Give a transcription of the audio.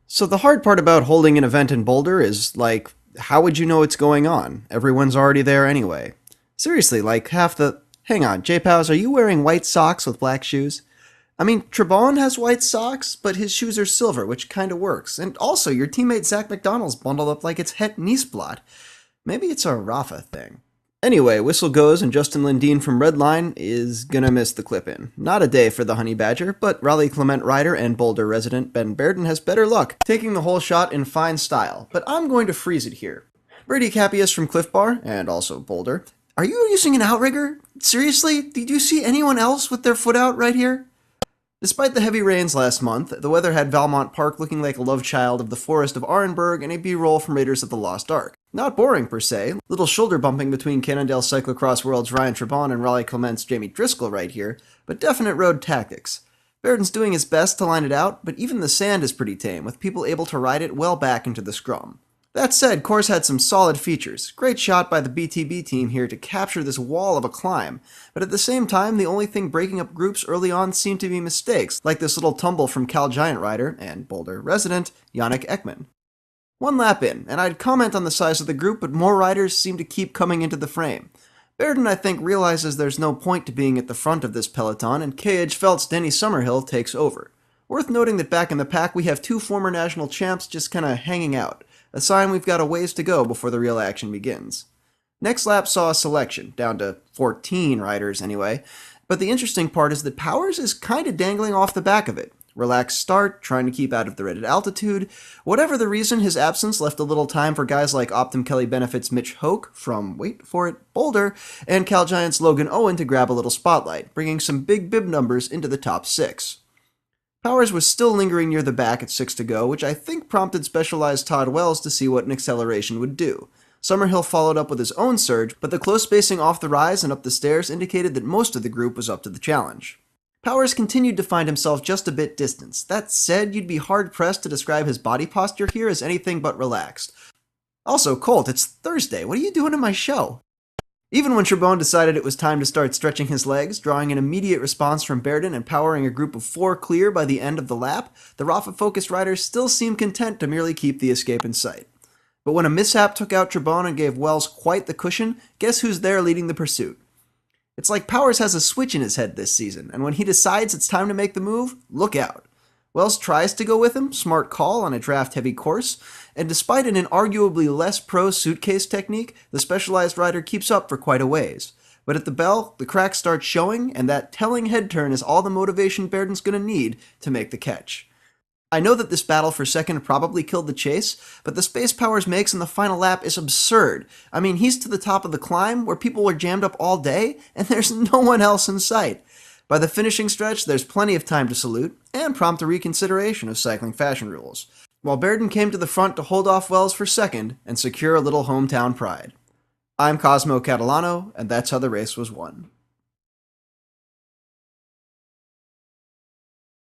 So the hard part about holding an event in Boulder is, like, how would you know it's going on? Everyone's already there anyway. Seriously, like half the... Hang on, J-Pals, are you wearing white socks with black shoes? I mean, Trebon has white socks, but his shoes are silver, which kinda works. And also, your teammate Zach McDonald's bundled up like it's Het Niesblad. Maybe it's a Rafa thing. Anyway, whistle goes, and Justin Lindeen from Redline is gonna miss the clip-in. Not a day for the Honey Badger, but Raleigh Clement rider and Boulder resident Ben Bairden has better luck, taking the whole shot in fine style. But I'm going to freeze it here. Brady Capias from Cliff Bar, and also Boulder. Are you using an outrigger? Seriously? Did you see anyone else with their foot out right here? Despite the heavy rains last month, the weather had Valmont Park looking like a love child of the forest of Arenberg and a B-roll from Raiders of the Lost Ark. Not boring per se, little shoulder bumping between Cannondale Cyclocross World's Ryan Trebon and Raleigh Clement's Jamie Driscoll right here, but definite road tactics. Bairden's doing his best to line it out, but even the sand is pretty tame, with people able to ride it well back into the scrum. That said, Course had some solid features. Great shot by the BTB team here to capture this wall of a climb, but at the same time, the only thing breaking up groups early on seemed to be mistakes, like this little tumble from Cal Giant rider, and Boulder resident, Yannick Ekman. One lap in, and I'd comment on the size of the group, but more riders seem to keep coming into the frame. Bairden, I think, realizes there's no point to being at the front of this peloton, and KH Felt's Denny Summerhill takes over. Worth noting that back in the pack we have two former national champs just kinda hanging out, a sign we've got a ways to go before the real action begins. Next lap saw a selection, down to 14 riders anyway, but the interesting part is that Powers is kinda dangling off the back of it. Relaxed start, trying to keep out of the rated altitude. Whatever the reason, his absence left a little time for guys like Optum Kelly Benefits Mitch Hoke from, wait for it, Boulder, and Cal Giants Logan Owen to grab a little spotlight, bringing some big bib numbers into the top 6. Powers was still lingering near the back at 6 to go, which I think prompted Specialized Todd Wells to see what an acceleration would do. Summerhill followed up with his own surge, but the close spacing off the rise and up the stairs indicated that most of the group was up to the challenge. Powers continued to find himself just a bit distanced. That said, you'd be hard-pressed to describe his body posture here as anything but relaxed. Also, Colt, it's Thursday. What are you doing in my show? Even when Trebon decided it was time to start stretching his legs, drawing an immediate response from Bairden and powering a group of 4 clear by the end of the lap, the Rafa-focused riders still seemed content to merely keep the escape in sight. But when a mishap took out Trebon and gave Wells quite the cushion, guess who's there leading the pursuit? It's like Powers has a switch in his head this season, and when he decides it's time to make the move, look out. Wells tries to go with him, smart call on a draft-heavy course, and despite an inarguably less pro suitcase technique, the Specialized rider keeps up for quite a ways. But at the bell, the cracks start showing, and that telling head turn is all the motivation Bairden's gonna need to make the catch. I know that this battle for second probably killed the chase, but the space Powers makes in the final lap is absurd. I mean, he's to the top of the climb, where people were jammed up all day, and there's no one else in sight. By the finishing stretch, there's plenty of time to salute, and prompt a reconsideration of cycling fashion rules, while Bairden came to the front to hold off Wells for second and secure a little hometown pride. I'm Cosmo Catalano, and that's how the race was won.